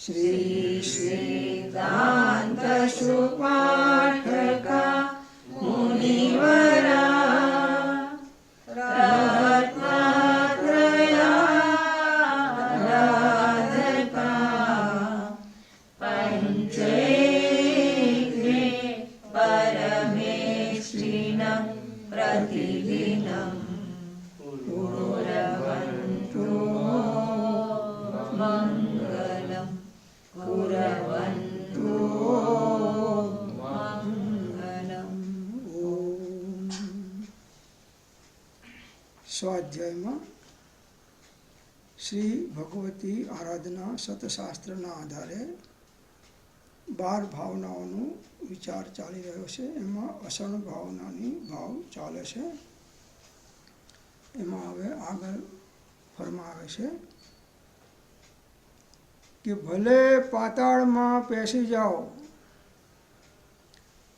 श्री सिद्धांत सुपाठका मुनिवरा रत्नात्रयाराधका पंचैक्रे परमेष्टिनं प्रतिदिनं कुर्वन्तु मंगलम कुर्वन्तु मंगलम। સ્વાધ્યાયમાં શ્રી ભગવતી આરાધના સતશાસ્ત્રના આધારે 12 ભાવનાઓનો વિચાર ચાલી રહ્યો છે। એમાં અસણ ભાવનાની ભાવ ચાલે છે। એમાં હવે આગળ ફરમાવે છે કે ભલે પાતાળમાં પેસી જાઓ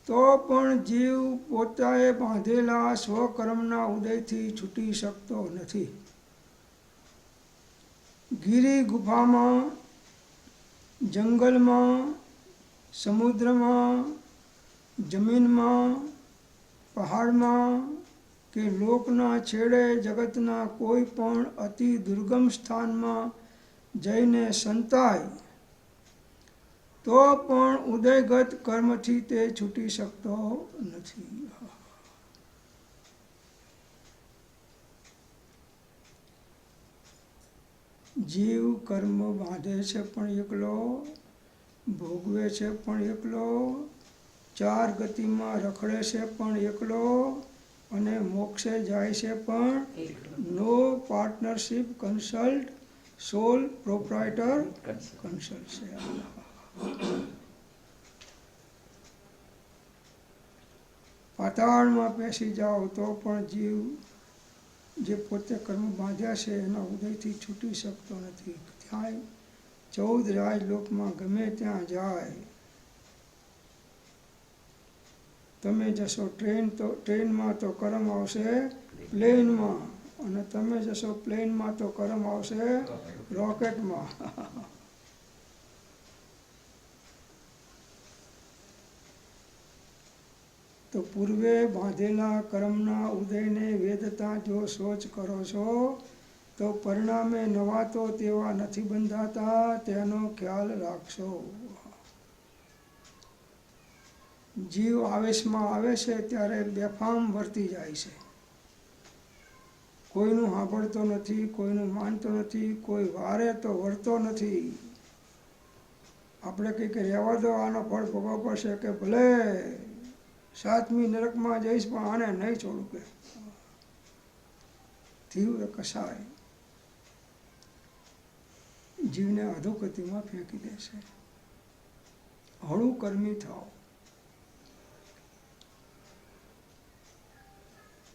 તો પણ જીવ પોતાએ બાંધેલા સ્વકર્મના ઉદયથી છૂટી શકતો નથી। ગિરી ગુફામાં, જંગલમાં, સમુદ્રમાં, જમીનમાં, પહાડમાં કે લોકના છેડે જગતના કોઈ પણ અતિ દુર્ગમ સ્થાનમાં જઈને સંતાય તો પણ ઉદયગત કર્મથી તે છૂટી શકતો નથી। જીવ કર્મ બાંધે છે પણ એકલો, ભોગવે છે પણ એકલો, 4 ગતિમાં રખડે છે પણ એકલો, અને મોક્ષે જાય છે પણ નો પાર્ટનરશિપ કન્સલ્ટ સોલ પ્રોપ્રાઇટર કન્સલ્ટ છે। પાતાળમાં પેસી જાઓ તો પણ જીવ જે પોતે કર્મ બાંધ્યા છે એના ઉદયથી છૂટી શકતો નથી। ત્યાં 14 રાજલોકમાં ગમે ત્યાં જાય, તમે જશો ટ્રેનમાં તો કર્મ આવશે પ્લેનમાં, અને તમે જશો પ્લેનમાં તો કર્મ આવશે રોકેટમાં। તો પૂર્વે બાંધેલા કર્મના ઉદયને વેદતા જો સોચ કરો છો તો પરિણામે નવા તો તેવા નથી બંધાતા, તેનો ખ્યાલ રાખશો। જીવ આવેશમાં આવે છે ત્યારે બેફામ વર્તી જાય છે, કોઈનું સાંભળતો નથી, કોઈનું માનતો નથી, કોઈ વારે તો વળતો નથી। આપણે કંઈક રહેવા દો, આનો ફળ ભોગવવો પડશે, કે ભલે 7મી નરકમાં જઈશ પણ આને નહીં છોડું, કે તીવ્ર કસાય જીવને અધોગતિમાં ફેંકી દે છે। હળું કર્મી થાઓ,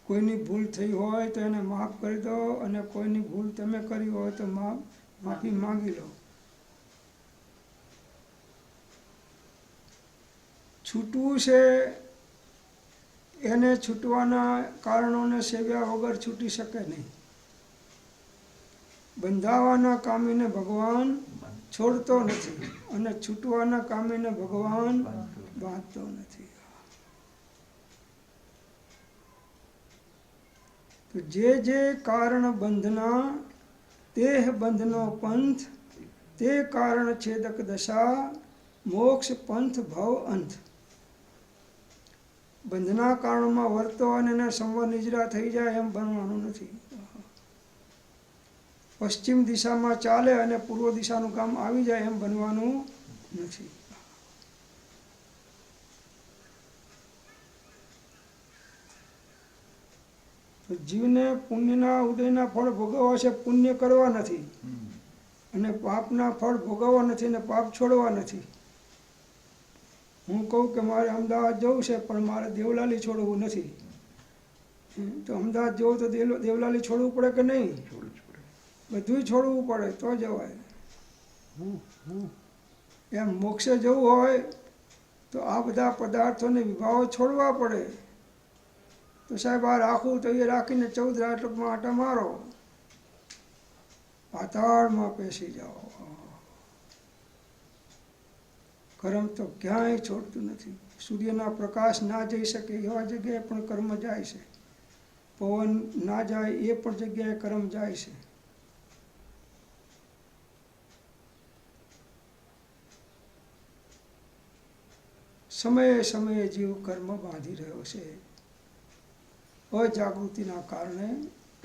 કોઈની ભૂલ થઈ હોય તો એને માફ કરી દો, અને કોઈની ભૂલ તમે કરી હોય તો માફી માંગી લો। છૂટવું છે એને છૂટવાના કારણોને સેવ્યા વગર છૂટી શકે નહીં। બંધાવાના કામીને ભગવાન છોડતો નથી, અને છૂટવાના કામીને ભગવાન બાંધતો નથી। તો જે કારણ બંધના તેહ બંધનો પંથ, તે કારણ છેદક દશા મોક્ષ પંથ ભવ અંત। બંધના કારણોમાં વર્તો અને એને સંવર નિજરા થઈ જાય એમ બનવાનું નથી। પશ્ચિમ દિશામાં ચાલે અને પૂર્વ દિશાનું કામ આવી જાય એમ બનવાનું નથી। તો જીવને પુણ્યના ઉદયના ફળ ભોગવવા છે, પુણ્ય કરવા નથી, અને પાપના ફળ ભોગવવા નથી, ને પાપ છોડવા નથી। હું કહું કે મારે અમદાવાદ જવું છે પણ મારે દેવલાલી છોડવું નથી, તો અમદાવાદ જવું તો દેવલાલી છોડવું પડે કે નહીં? બધું છોડવું પડે તો જવાય। એમ મોક્ષે જવું હોય તો આ બધા પદાર્થોને વિભાવો છોડવા પડે। તો સાહેબ આ રાખવું તો એ રાખીને 14 રાજલોકમાં આટા મારો, પાતાળમાં પેસી જાઓ। કર્મ તો ક્યાંય છોડતું નથી. સૂર્યના પ્રકાશ ના જઈ શકે એવા જગ્યાએ પણ કર્મ જાય છે. પવન ના જાય એ પણ જગ્યાએ કર્મ જાય છે. સમયે સમયે જીવ કર્મ બાંધી રહ્યો છે. અજાગૃતિના કારણે,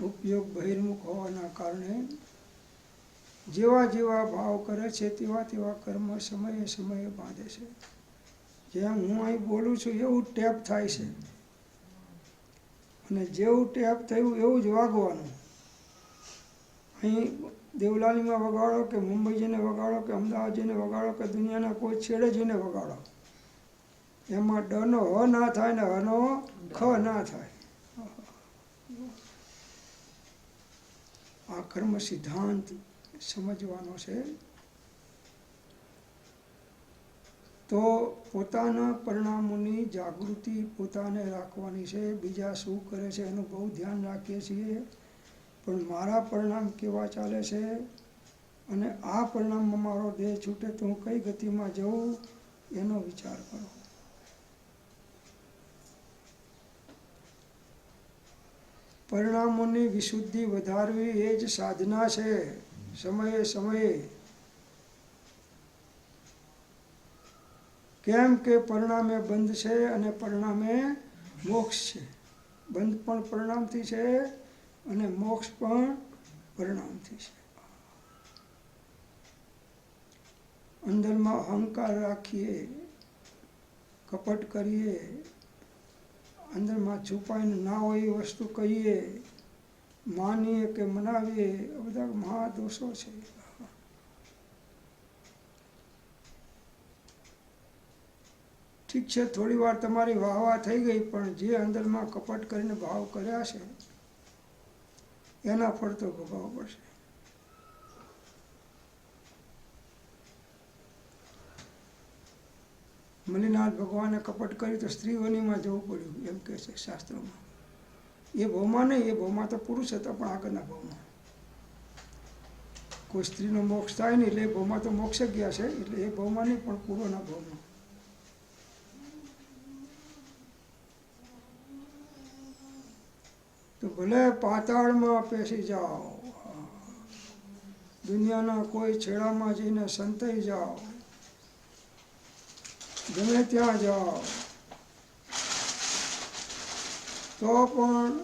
ઉપયોગ બહિર્મુખ હોવાના કારણે જેવા જેવા ભાવ કરે છે તેવા તેવા કર્મ સમયે સમયે બાંધે છે. જેમ હું અહીં બોલું છું એવું ટેપ થાય છે, અને જેવું ટેપ થયું એવું જ વાગવાનું. અહીં દેવલાલીમાં વગાડો કે મુંબઈ જઈને વગાડો કે અમદાવાદ જઈને વગાડો કે દુનિયાના કોઈ છેડે જઈને વગાડો, એમાં ડનો હ ના થાય ને હનો ખ ના થાય. આ કર્મ સિદ્ધાંત સમજવાનો છે. તો પોતાના પરિણામોની જાગૃતિ પોતાને રાખવાની છે. બીજા શું કરે છે એનું બહુ ધ્યાન રાખીએ છીએ, પણ મારા પરિણામ કેવા ચાલે છે અને આ પરિણામમાં મારો દેહ છૂટે તો હું કઈ ગતિમાં જઉં એનો વિચાર કરો. પરિણામોની વિશુદ્ધિ વધારવી એ જ સાધના છે. સમયે સમયે, કેમ કે પરિણામે બંધ છે અને પરિણામે મોક્ષ છે. બંધ પણ પરિણામથી છે અને મોક્ષ પણ પરિણામથી છે. અંદરમાં અહંકાર રાખીએ, કપટ કરીએ, અંદરમાં છુપાઈને ના હોય એ વસ્તુ કહીએ, માનીએ કે મનાવીએ, આ બધા મહાદોષો છે. ઠીક છે, થોડી વાર તમારી વાહવા થઈ ગઈ, પણ જે અંદરમાં કપટ કરીને ભાવ કર્યા છે એના ફળ તો ભોગવવા પડશે. મલ્લીનાથ ભગવાને કપટ કર્યું તો સ્ત્રીઓનીમાં જવું પડ્યું, એમ કહે છે શાસ્ત્રોમાં. એ ભાવમાં નહીં, એ ભાવમાં તો પુરુષ હતા, પણ આગળના ભાવમાં કોઈ સ્ત્રીનો મોક્ષ થાય નહીં, એટલે એ ભાવમાં તો મોક્ષ ગયા છે, એટલે એ ભાવમાં નહીં પણ પૂર્વના ભાવમાં. તો ભલે પાતાળમાં પેસી જાઓ, દુનિયાના કોઈ છેડામાં જઈને સંતાઈ જાઓ, ગમે ત્યાં જાઓ, તો પણ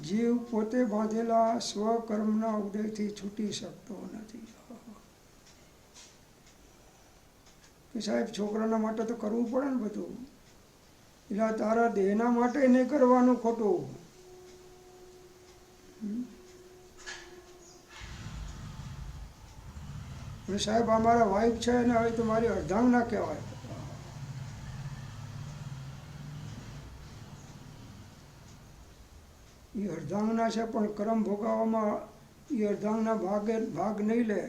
જીવ પોતે બાંધેલા સ્વકર્મના ઉદયથી છૂટી શકતો નથી. કે સાહેબ છોકરાના માટે તો કરવું પડે ને બધું, એટલે તારા દેહના માટે નહીં કરવાનું ખોટું. સાહેબ અમારા વાઈફ છે ને હવે તો મારી અર્ધાંગના કહેવાય. એ અર્ધાંગના છે, પણ કર્મ ભોગવવામાં એ અર્ધાંગના ભાગ નહીં લે.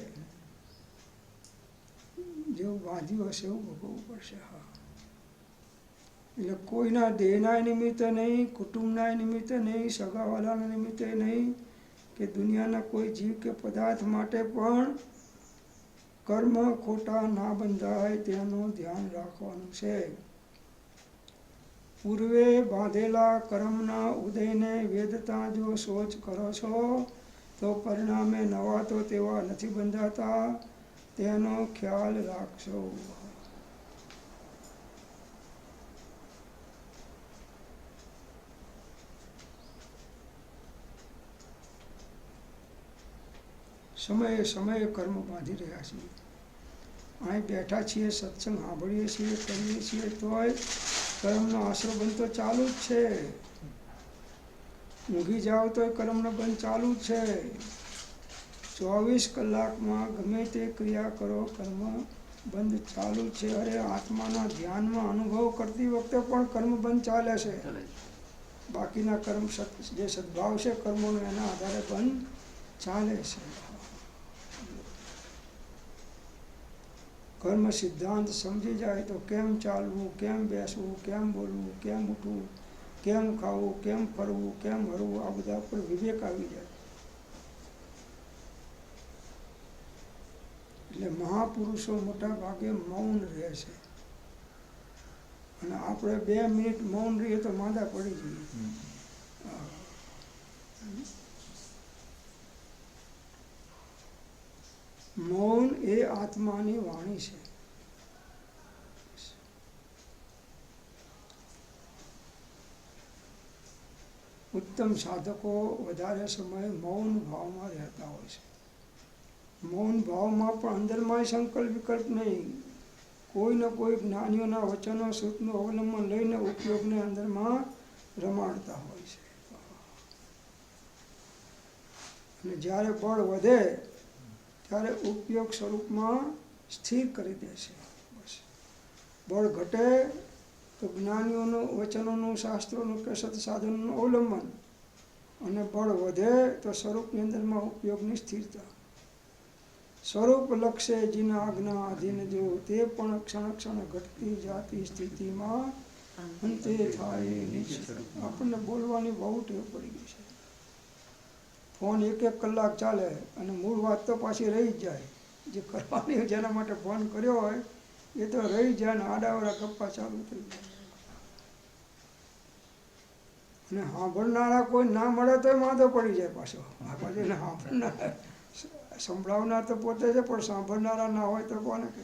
જેવું બાંધ્યું હશે એવું ભોગવવું પડશે. હા, એટલે કોઈના દેહના નિમિત્તે નહીં, કુટુંબના નિમિત્તે નહીં, સગાવાલાના નિમિત્તે નહીં, કે દુનિયાના કોઈ જીવ કે પદાર્થ માટે પણ કર્મ ખોટા ના બંધાય તેનું ધ્યાન રાખવાનું છે. પૂર્વે બાંધેલા કર્મના ઉદયને વેદતા જો સોચ કરો છો તો પરિણામે નવા તો તેવા નથી બંધાતા, તેનો ખ્યાલ રાખશો. સમયે સમયે કર્મ બાંધી રહ્યા છીએ. અહીં બેઠા છીએ, સત્સંગ સાંભળીએ છીએ, કરીએ છીએ, તોય કર્મનો આશરો બંધ તો ચાલુ જ છે. ઊંઘી જાઓ તોય કર્મનો બંધ ચાલુ જ છે. 24 કલાકમાં ગમે તે ક્રિયા કરો, કર્મ બંધ ચાલુ જ છે. અરે આત્માના ધ્યાનમાં અનુભવ કરતી વખતે પણ કર્મ બંધ ચાલે છે. બાકીના કર્મ જે સદભાવ છે કર્મોનો, એના આધારે બંધ ચાલે છે. કર્મ સિદ્ધાંત સમજી જાય તો કેમ ચાલવું, કેમ બેસવું, કેમ બોલવું, કેમ ઉઠવું, કેમ ખાવું, કેમ ફરવું, કેમ હરવું, આ બધા પર વિવેક આવી જાય. એટલે મહાપુરુષો મોટા ભાગે મૌન રહે છે, અને આપણે 2 મિનિટ મૌન રહીએ તો માંદા પડી જઈએ. મૌન એ આત્માની વાણી છે. ઉત્તમ સાધકો વધારે સમય મૌન ભાવમાં રહેતા હોય છે. મૌન ભાવમાં પણ અંદરમાં સંકલ્પ વિકલ્પ નહીં, કોઈને કોઈ જ્ઞાનીઓના વચનો સૂતનું અવલંબન લઈને ઉપયોગને અંદરમાં રમાડતા હોય છે. અને જ્યારે બળ વધે ત્યારે ઉપયોગ સ્વરૂપમાં સ્થિર કરી દે છે. બસ બળ ઘટે તો જ્ઞાનીઓનું વચનોનું, શાસ્ત્રોનું કે સત્સાધનોનું અવલંબન, અને બળ વધે તો સ્વરૂપની અંદરમાં ઉપયોગની સ્થિરતા. સ્વરૂપ લક્ષે જીના આજ્ઞા અધીન જો, તે પણ ક્ષણ ક્ષણ ઘટતી જાતી સ્થિતિમાં અંતે થાય નિશ્ચિત. આપણને બોલવાની બહુ ટેવ પડી ગઈ છે. ફોન 1-1 કલાક ચાલે અને મૂળ વાત તો પાછી રહી જ જાય. જે કરવાની જેના માટે ફોન કર્યો હોય એ તો રહી જાય ને આડાવડા ગપ્પા ચાલુ થઈ જાય. અને સાંભળનારા કોઈ ના મળે તો વાંધો પડી જાય પાછો. પાછું સાંભળનારા, સંભળાવનાર તો પોતે છે, પણ સાંભળનારા ના હોય તો કોને કે.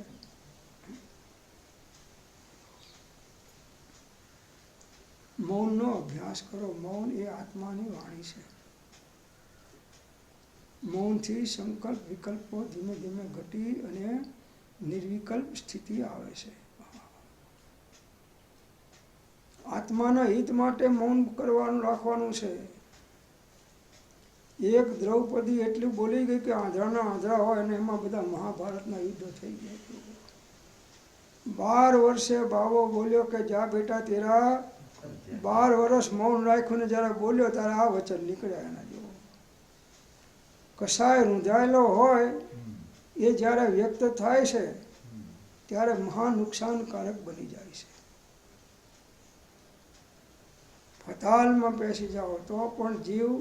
મૌનનો અભ્યાસ કરો. મૌન એ આત્માની વાણી છે. મૌનથી સંકલ્પ વિકલ્પો ધીમે ધીમે ઘટી અને નિર્વિકલ્પ સ્થિતિ આવે છે. આત્માના હિત માટે મૌન કરવાનું, રાખવાનું છે. એક દ્રૌપદી એટલું બોલી ગઈ કે આંધળાના આંધળા હોય અને એમાં બધા મહાભારતના યુદ્ધો થઈ ગયા. 12 વર્ષે બાવો બોલ્યો કે જા બેટા તેરા, 12 વર્ષ મૌન રાખ્યું ને જ્યારે બોલ્યો ત્યારે આ વચન નીકળ્યા એના જેવો. કસાય રૂંધાયેલો હોય એ જ્યારે વ્યક્ત થાય છે ત્યારે મહા નુકસાનકારક બની જાય છે. ફતાલમાં બેસી જાઓ તો પણ જીવ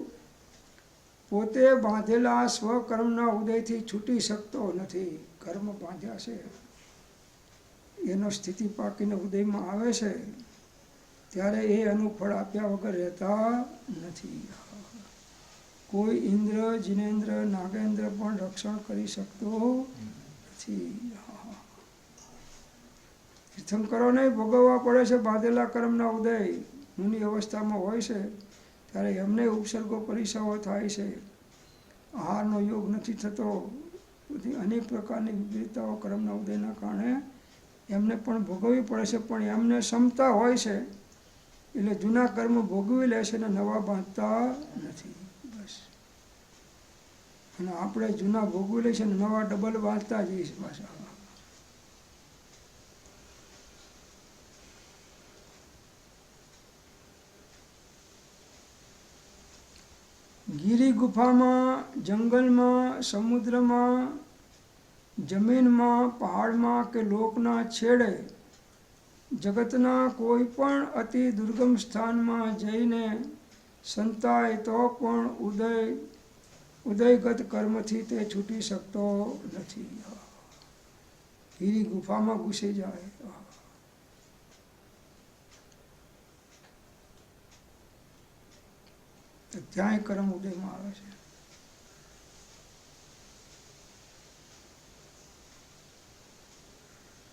પોતે બાંધેલા સ્વકર્મના ઉદયથી છૂટી શકતો નથી. કર્મ બાંધ્યા છે એનો સ્થિતિ પાકીને ઉદયમાં આવે છે ત્યારે એ એનું ફળ આપ્યા વગર રહેતા નથી. કોઈ ઇન્દ્ર, જિનેન્દ્ર, નાગેન્દ્ર પણ રક્ષણ કરી શકતો નથી. તીર્થંકરોને ભોગવવા પડે છે બાંધેલા કર્મના ઉદય. મુનિ અવસ્થામાં હોય છે ત્યારે એમને ઉપસર્ગો પરિસવો થાય છે, આહારનો યોગ નથી થતો, બધી અનેક પ્રકારની વિપરીતતાઓ કર્મના ઉદયના કારણે એમને પણ ભોગવવી પડે છે. પણ એમને ક્ષમતા હોય છે એટલે જૂના કર્મ ભોગવી લે છે અને નવા બાંધતા નથી. બસ. અને આપણે જૂના ભોગવી લે છે અને નવા ડબલ બાંધતા જઈએ છીએ પાછા. ગીરી ગુફામાં, જંગલમાં, સમુદ્રમાં, જમીનમાં, પહાડમાં કે લોકના છેડે જગતના કોઈ પણ અતિ દુર્ગમ સ્થાનમાં જઈને સંતાય તો પણ ઉદયગત કર્મથી તે છૂટી શકતો નથી. ગીરી ગુફામાં ઘૂસી જાય તો ત્યાંય કર્મ ઉદયમાં આવે છે.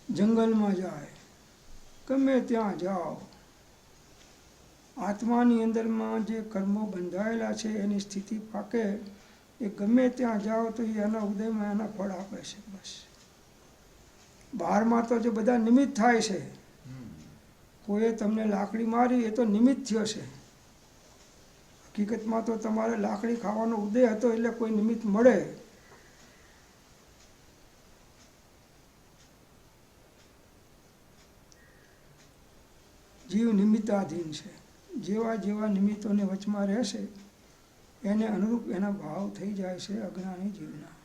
જંગલમાં જાય, ગમે ત્યાં જાઓ, આત્માની અંદરમાં જે કર્મો બંધાયેલા છે એની સ્થિતિ પાકે એ ગમે ત્યાં જાઓ તો એ એના ઉદયમાં એના ફળ આપે છે. બસ. બહારમાં તો જે બધા નિમિત્ત થાય છે, કોઈએ તમને લાકડી મારી એ તો નિમિત્ત થયો છે. હકીકતમાં તો તમારે લાકડી ખાવાનો ઉદય હતો એટલે કોઈ નિમિત્ત મળે. જીવ નિમિત્તાધીન છે. જેવા જેવા નિમિત્તોને વચમાં રહેશે એને અનુરૂપ એના ભાવ થઈ જાય છે અજ્ઞાની જીવના.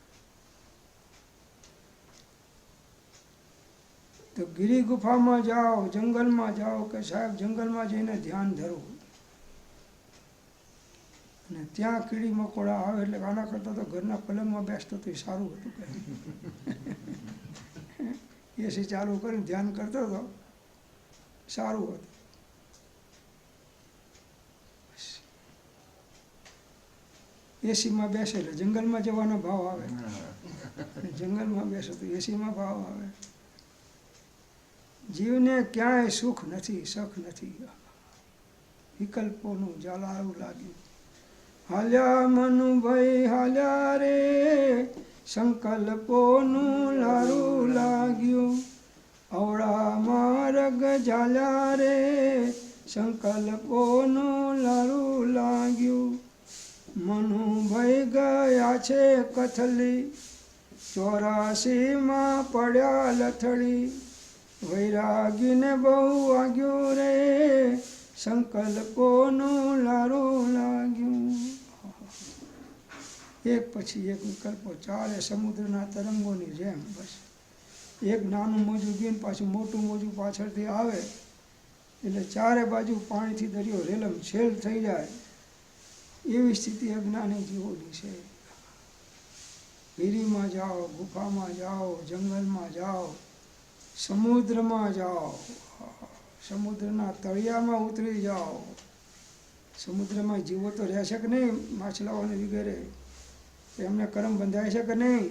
તો ગીરી ગુફામાં જાઓ, જંગલમાં જાઓ કે સાહેબ જંગલમાં જઈને ધ્યાન ધરો અને ત્યાં કીડી મકોડા આવે એટલે આના કરતાં તો ઘરના પલંગમાં બેસતો તો સારું હતું. એસી ચાલુ કરીને ધ્યાન કરતો હતો, સારું હતું. એસીમાં બેસે એટલે જંગલમાં જવાનો ભાવ આવે, જંગલમાં બેસે તો એસીમાં ભાવ આવે. જીવને ક્યાંય સુખ નથી, સખ નથી, વિકલ્પોનું જાલારું લાગ્યું. હાલ્યા મનુભાઈ હાલ્યા રે, સંકલ્પોનું લારું લાગ્યું. અવળા માર્ગ ઝાલ્યા રે, સંકલ્પોનું લારું લાગ્યું. મનુભાઈ ગયા છે કથલી, 84માં પડ્યા લથડી. વૈરાગીને બહુ વાગ્યું રે, સંકલ્પોનું લારું લાગ્યું. એક પછી એક વિકલ્પો ચાલે સમુદ્રના તરંગોની જેમ. બસ એક નાનું મોજું ગયું પાછું મોટું મોજું પાછળથી આવે એટલે ચારે બાજુ પાણીથી દરિયો રેલમ છેલ થઈ જાય. એવી સ્થિતિ અજ્ઞાની જીવોની છે. વીરીમાં જાઓ, ગુફામાં જાઓ, જંગલમાં જાઓ, સમુદ્રમાં જાઓ, સમુદ્રના તળિયામાં ઉતરી જાઓ. સમુદ્રમાં જીવો તો રહેશે કે નહીં, માછલાઓને વગેરે, એમને કર્મ બંધાય છે કે નહીં?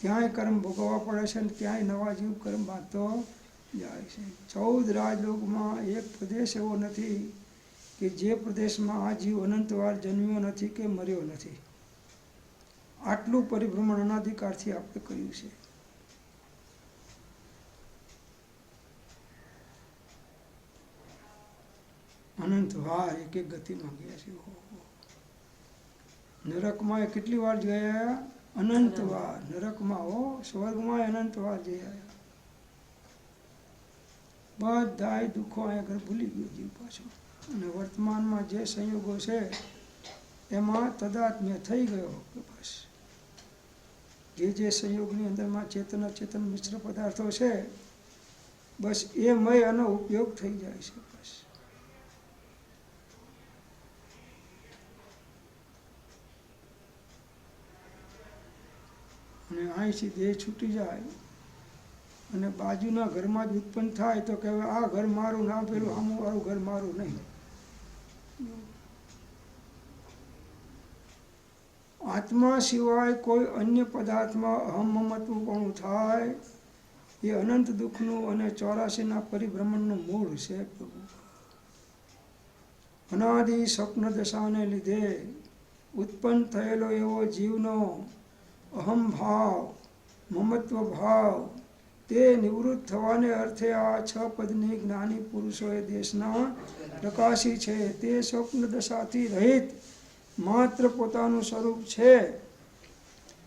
ત્યાંય કર્મ ભોગવવા પડે છે ને ત્યાંય નવા જીવ કર્મ બાંધતો જાય છે. 14 રાજલોકમાં એક પ્રદેશ એવો નથી કે જે પ્રદેશમાં આ જીવ અનંતવાર જન્મ્યો નથી કે મર્યો નથી. આટલું પરિભ્રમણ અનાધિકારથી આપણે કર્યું છે. અનંતવાર એક એક ગતિમાં ગયા છે. નરકમાં કેટલી વાર ગયા? અનંતવાર. નરકમાં હો, સ્વર્ગમાં અનંતવાર જઈ આવ્યા. બધાય દુઃખો અહીંયા આગળ ભૂલી ગયો જીવ પાછો. અને વર્તમાનમાં જે સંયોગો છે એમાં તદાત્મ્ય થઈ ગયો કે બસ જે સંયોગની અંદરમાં ચેતન અચેતન મિશ્ર પદાર્થો છે બસ એ મય આનો ઉપયોગ થઈ જાય છે. બસ અને અહીંથી દેહ છૂટી જાય અને બાજુના ઘરમાં જ ઉત્પન્ન થાય તો કહેવાય આ ઘર મારું ના, પેલું સામુવાળું ઘર મારું નહીં. આત્મા સિવાય કોઈ અન્ય પદાર્થમાં અહમ મમત્વપણું થાય એ અનંત દુઃખનું અને 84ના પરિભ્રમણનું મૂળ છે. પ્રભુ અનાદિ સ્વપ્ન દશાને લીધે ઉત્પન્ન થયેલો એવો જીવનો અહમ ભાવ, મમત્વ ભાવ, તે નિવૃત્ત થવાને અર્થે આ 6 પદની જ્ઞાની પુરુષોએ દેશના પ્રકાશી છે. તે સ્વપ્ન દશાથી રહિત માત્ર પોતાનું સ્વરૂપ છે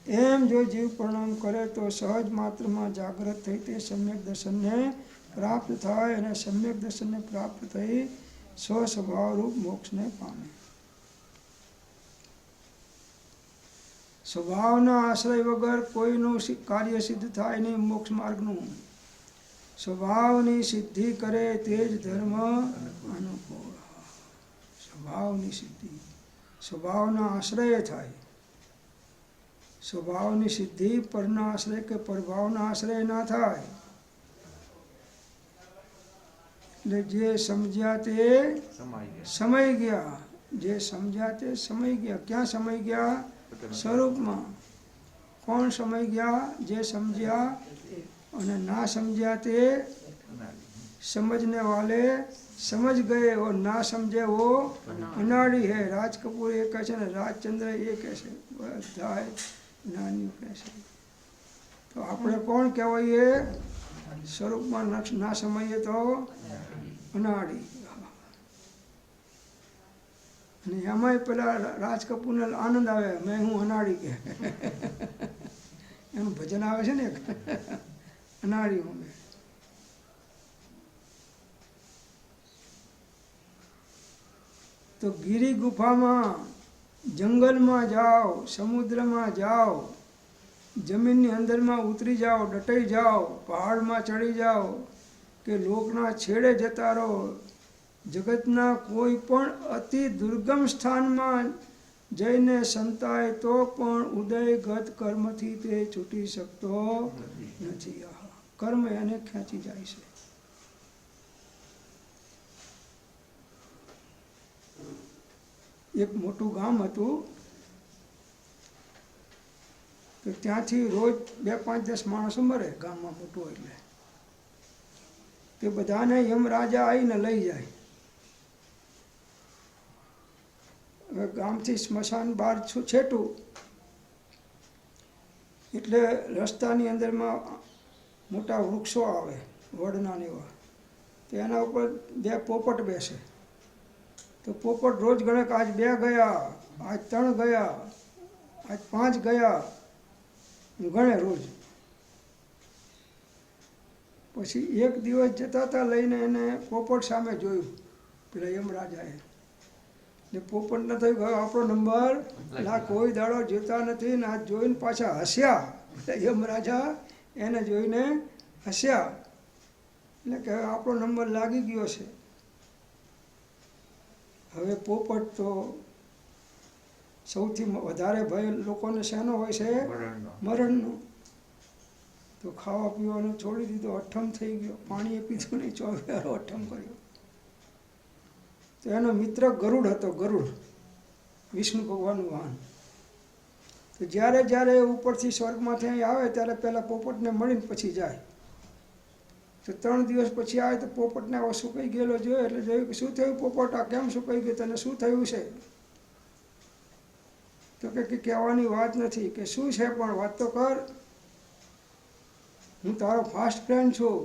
એમ જો જીવ પ્રણામ કરે તો સહજ માત્રમાં જાગૃત થઈ તે સમ્યક દર્શનને પ્રાપ્ત થાય અને સમ્યક દર્શનને પ્રાપ્ત થઈ સ્વસ્વભાવરૂપ મોક્ષને પામે. સ્વભાવના આશ્રય વગર કોઈનું કાર્ય સિદ્ધ થાય નહીં. મોક્ષ માર્ગનું સ્વભાવની સિદ્ધિ કરે તે જ ધર્મ અનુકૂળ. સ્વભાવની સિદ્ધિ સ્વભાવના આશ્રય થાય. સ્વભાવની સિદ્ધિ પરના આશ્રય કે પરભાવના આશ્રય ના થાય. એટલે જે સમજ્યા તે સમય ગયા. જે સમજ્યા તે સમય ગયા. ક્યાં સમય ગયા? સ્વરૂપમાં. કોણ સમય ગયા? જે સમજ્યા. અને ના સમજ્યા તે समझने वाले समझ गए और ना समझे वो अनाड़ी है. राज कपूर ये કહે છે ને રાજચંદ્ર એ કહે છે, બધા જ્ઞાનીઓ કહે છે. તો આપણે કોણ કહેવાઈએ? સ્વરૂપમાં ના સમજીએ તો અનાડી. અને એમાંય પેલા રાજ કપૂરને આનંદ આવે, મેં હું અનાડી કે એનું ભજન આવે છે ને અનાડી હું. તો ગીરી ગુફામાં, જંગલમાં જાઓ, સમુદ્રમાં જાઓ, જમીનની અંદરમાં ઉતરી જાઓ, દટાઈ જાઓ, પહાડમાં ચડી જાઓ કે લોકના છેડે જતા રહો, જગતના કોઈ પણ અતિ દુર્ગમ સ્થાનમાં જઈને સંતાય તો પણ ઉદયગત કર્મથી તે છૂટી શકતો નથી. કર્મ એને ખેંચી જાય છે. એક મોટું ગામ હતું, તો ત્યાંથી રોજ 2, 5, 10 માણસો મરે ગામમાં મોટું એટલે. તે બધાને યમરાજા આવીને લઈ જાય. હવે ગામથી સ્મશાન બહાર છેટું, એટલે રસ્તાની અંદરમાં મોટા વૃક્ષો આવે વડના ને એવા, તો એના ઉપર 2 પોપટ બેસે. તો પોપટ રોજ ગણે કે આજ 2 ગયા, આજ 3 ગયા, આજ 5 ગયા, ગણે રોજ. પછી એક દિવસ જતા હતા લઈને એને પોપટ સામે જોયું પેલા યમરાજાએ, ને પોપટને થયું કે આપણો નંબર કોઈ દાડો જોતા નથી ને આજ જોઈને પાછા હસ્યા. યમરાજા એને જોઈને હસ્યા, એટલે કે આપણો નંબર લાગી ગયો છે. હવે પોપટ તો સૌથી વધારે ભય લોકોને શેનો હોય છે? મરણનો. તો ખાવા પીવાનું છોડી દીધો, અઠમ થઈ ગયો, પાણીએ પીધું નહીં, 24 અઠમ કર્યો. તો એનો મિત્ર ગરુડ હતો, ગરુડ વિષ્ણુ ભગવાનનું વાહન. તો જ્યારે જ્યારે ઉપરથી સ્વર્ગમાંથી અહીં આવે ત્યારે પહેલાં પોપટને મળીને પછી જાય. તો 3 દિવસ પછી આવે તો પોપટને આવો સુકાઈ ગયેલો જોયો, એટલે જોયું કે શું થયું પોપટ, આ કેમ સુકાઈ ગયું, તને શું થયું છે? તો કે કહેવાની વાત નથી. કે શું છે પણ વાત તો કર, હું તારો ફાસ્ટ ફ્રેન્ડ છું.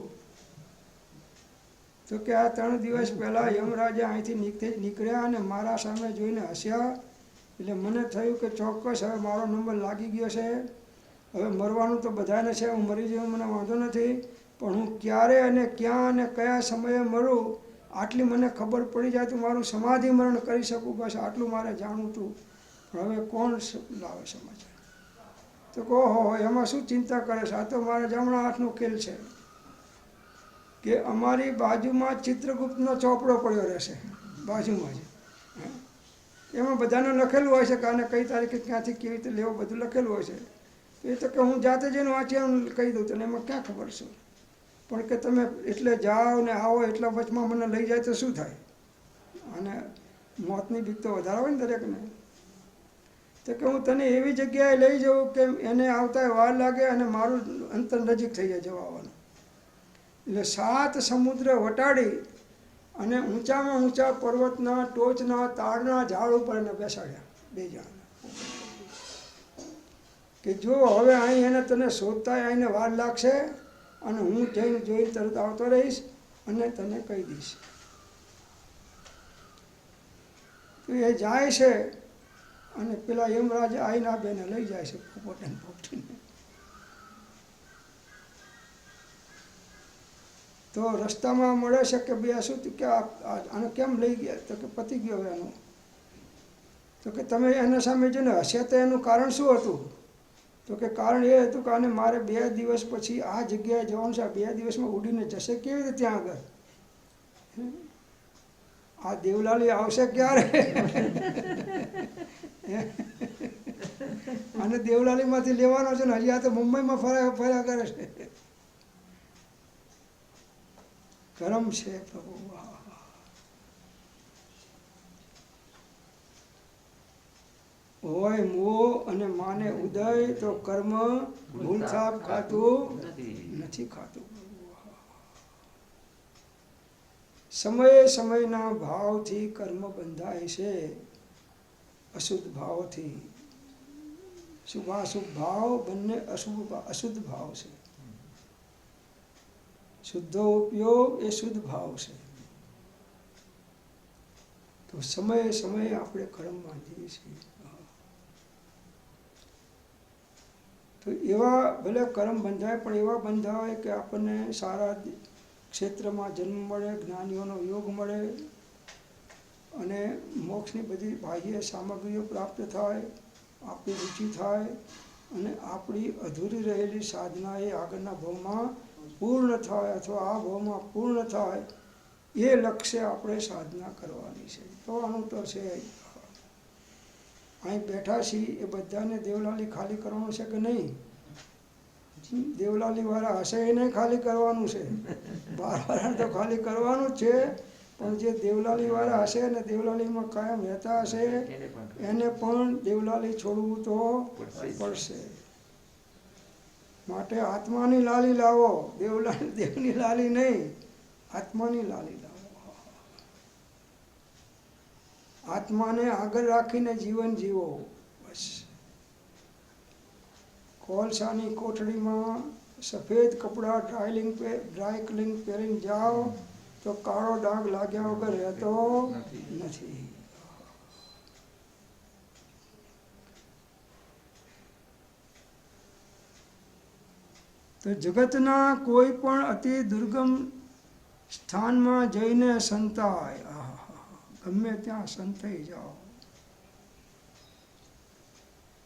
તો કે આ 3 દિવસ પહેલાં યમરાજા અહીંથી નીકળ્યા અને મારા સામે જોઈને હસ્યા, એટલે મને થયું કે ચોક્કસ હવે મારો નંબર લાગી ગયો છે. હવે મરવાનું તો બધાને છે, હું મરી જાઉં મને વાંધો નથી, પણ હું ક્યારે અને ક્યાં અને કયા સમયે મરું આટલી મને ખબર પડી જાય તો મારું સમાધિ મરણ કરી શકું, બસ આટલું મારે જાણવું હતું. પણ હવે કોણ લાવે સમાચાર? તો કહો એમાં શું ચિંતા કરે છે, આ તો મારા જમણા હાથનો ખેલ છે. કે અમારી બાજુમાં ચિત્રગુપ્તનો ચોપડો પડ્યો રહેશે, બાજુમાં જ. એમાં બધાને લખેલું હોય છે કે આને કઈ તારીખે ક્યાંથી કેવી રીતે લેવો, બધું લખેલું હોય છે. તો એ તો કે હું જાતે જઈને વાંચી કહી દઉં તને, એમાં ક્યાં ખબર છે? પણ કે તમે એટલે જાઓ ને આવો એટલા વચમાં મને લઈ જાય તો શું થાય? અને મોતની બીક તો વધારે હોય ને દરેકને. તો કે હું તને એવી જગ્યાએ લઈ જાઉં કે એને આવતા વાર લાગે અને મારું અંતર નજીક થઈ જાય જવાનું. એટલે 7 સમુદ્ર વટાડી અને ઊંચામાં ઊંચા પર્વતના ટોચના તાડના ઝાડ ઉપર એને બેસાડ્યા 2 જણા. કે જો હવે અહીં એને તને શોધતા આવીને વાર લાગશે અને હું જઈને જોઈને તરત આવતો રહીશ અને તને કહી દઈશ. તો એ જાય છે અને પેલા યમરાજ આવીને આ બેને લઈ જાય છે પોપટને પોપટીને. તો રસ્તામાં મળે છે કે બે શું કે આને કેમ લઈ ગયા? તો કે પતી ગયો હવે એનું. તો કે તમે એના સામે જો ને હસ્યા તો એનું કારણ શું હતું? તો કે કારણ એ હતું કે આને મારે 2 દિવસ પછી આ જગ્યાએ જવાનું છે, આ 2 દિવસમાં ઉડીને જશે કેવી રીતે ત્યાં આગળ? આ દેવલાલી આવશે ક્યારે? અને દેવલાલીમાંથી લેવાનો છે ને હજી આ તો મુંબઈમાં ફર્યા કરે છે. કરમ છે પ્રભુ. હોય મોહ અને માને ઉદય તો કર્મ ભૂલથાપ ખાતું નથી ખાતું. સમયે સમયના ભાવથી કર્મ બંધાય છે, અશુદ્ધ ભાવથી. શુભાશુભ ભાવ બંને અશુદ્ધ ભાવ છે. શુદ્ધો ઉપયોગ એ શુદ્ધ ભાવ છે. તો સમયે સમયે આપણે કર્મ બાંધીએ છીએ. તો એવા ભલે કર્મ બંધાય પણ એવા બંધાય કે આપણને સારા ક્ષેત્રમાં જન્મ મળે, જ્ઞાનીઓનો યોગ મળે અને મોક્ષની બધી બાહ્ય સામગ્રીઓ પ્રાપ્ત થાય, આપણી રુચિ થાય અને આપણી અધૂરી રહેલી સાધના એ આગળના ભાવમાં પૂર્ણ થાય અથવા આ ભાવમાં પૂર્ણ થાય, એ લક્ષ્ય આપણે સાધના કરવાની છે. તો આનું તો છે અહીં બેઠા છીએ એ બધાને દેવલાલી ખાલી કરવાનું છે કે નહીં? દેવલાલી વાળા હશે એને ખાલી કરવાનું છે, બહારવાળાને તો ખાલી કરવાનું જ છે, પણ જે દેવલાલી વાળા હશે ને દેવલાલીમાં કાયમ રહેતા હશે એને પણ દેવલાલી છોડવું તો પડશે. માટે આત્માની લાલી લાવો, દેવની લાલી નહીં, આત્માની લાલી લાવો. આત્માને આગળ રાખીને જીવન જીવો. બસ કોલસાની કોઠડીમાં સફેદ કપડાં ડ્રાય ક્લીન પહેરીને જાઓ તો કાળો ડાઘ લાગ્યા વગર રહેતો નથી. તો જગતના કોઈ પણ અતિ દુર્ગમ સ્થાનમાં જઈને સંતાય. ગમે ત્યાં સંતાઈ જાઓ.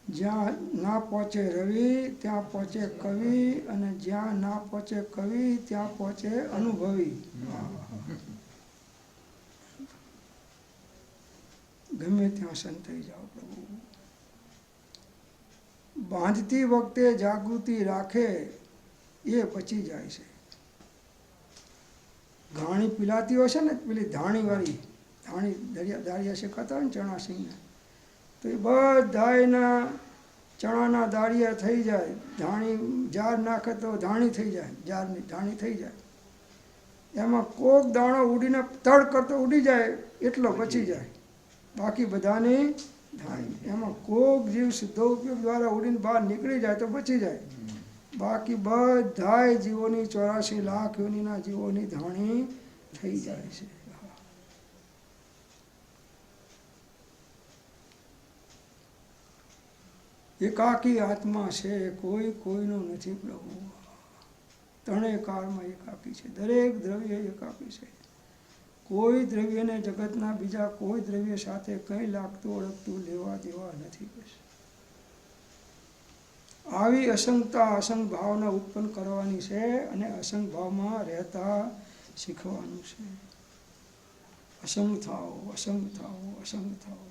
જ્યાં ના પહોંચે રવિ ત્યાં પહોંચે કવિ, અને જ્યાં ના પહોંચે કવિ ત્યાં પહોંચે અનુભવી. ગમે ત્યાં સંતાઈ જાઓ પ્રભુ. બાંધતી વખતે જાગૃતિ રાખે એ બચી જાય છે. ઘાણી પીલાતી હોય છે ને, પેલી ધાણીવાળી ધાણી દાળિયા શેકાતા હોય ને ચણાસિંગને, તો એ બધા એના ચણાના દાળિયા થઈ જાય. ધાણી જાર નાખે તો ધાણી થઈ જાય, જારની ધાણી થઈ જાય. એમાં કોક દાણો ઉડીને તડ કરતો ઉડી જાય એટલો બચી જાય, બાકી બધાની ધાણી. એમાં કોક જીવ શુદ્ધો ઉપયોગ દ્વારા ઉડીને બહાર નીકળી જાય તો બચી જાય, બાકી બધાય જીવોની 84 લાખ યોનિના જીવોની ધાણી થઈ જાય છે. એકાકી આત્મા છે, કોઈ કોઈનો નથી પ્રભુ. ત્રણેય કાળમાં એકાકી છે, દરેક દ્રવ્ય એકાકી છે. કોઈ દ્રવ્યને જગતના બીજા કોઈ દ્રવ્ય સાથે કંઈ લાગતું ઓળખતું લેવા દેવા નથી. બસ આવી અસંગતા અસંગ ભાવના ઉત્પન્ન કરવાની છે, અને અસંગ ભાવમાં રહેતા શીખવાનું છે. અસંગ થાઓ, અસંગ થાઓ, અસંગ થાઓ.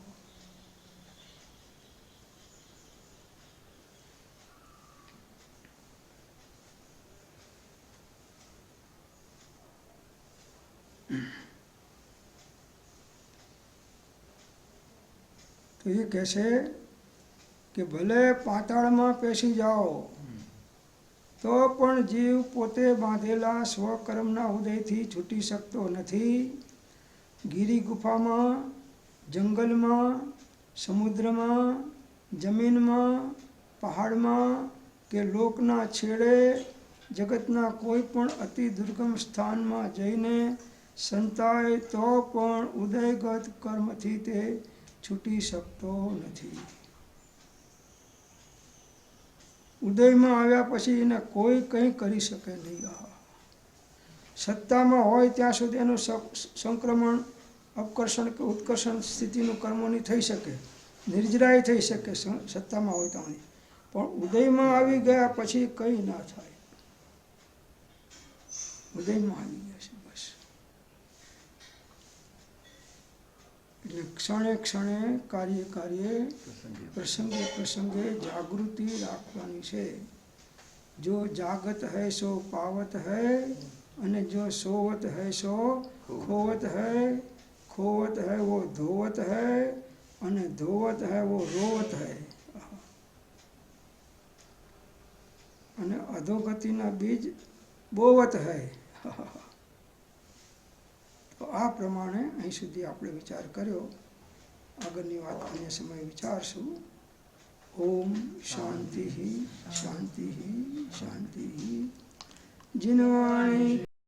તો એ કહેશે કે ભલે પાતાળમાં પેસી જાઓ તો પણ જીવ પોતે બાંધેલા સ્વકર્મના ઉદયથી છૂટી શકતો નથી. ગીરી ગુફામાં, જંગલમાં, સમુદ્રમાં, જમીનમાં, પહાડમાં કે લોકના છેડે, જગતના કોઈ પણ અતિ દુર્ગમ સ્થાનમાં જઈને સંતાય તો પણ ઉદયગત કર્મથી તે છૂટી શકતો નથી. ઉદયમાં આવ્યા પછી એને કોઈ કંઈ કરી શકે નહીં. સત્તામાં હોય ત્યાં સુધી એનું સંક્રમણ, અપકર્ષણ કે ઉત્કર્ષણ સ્થિતિનું કર્મોની થઈ શકે, નિર્જરાય થઈ શકે સત્તામાં હોય ત્યાં. પણ ઉદયમાં આવી ગયા પછી કંઈ ના થાય. ઉદયમાં આવી ગયા છે બસ. એટલે ક્ષણે ક્ષણે, કાર્ય કાર્ય, પ્રસંગે પ્રસંગે જાગૃતિ રાખવાની છે. જો જાગત હૈ સો પાવત હૈ, અને જો સોવત હૈ સો ખોવત હૈ. ખોવત હૈ વો ધોવત હૈ, અને ધોવત હૈ વો રોવત હૈ. અને અધોગતિના બીજ બોવત હૈ. તો આ પ્રમાણે અહીં સુધી આપણે વિચાર કર્યો. આગળની વાત અન્ય સમયે વિચારશું. ઓમ શાંતિ શાંતિ શાંતિ. જીનવાણી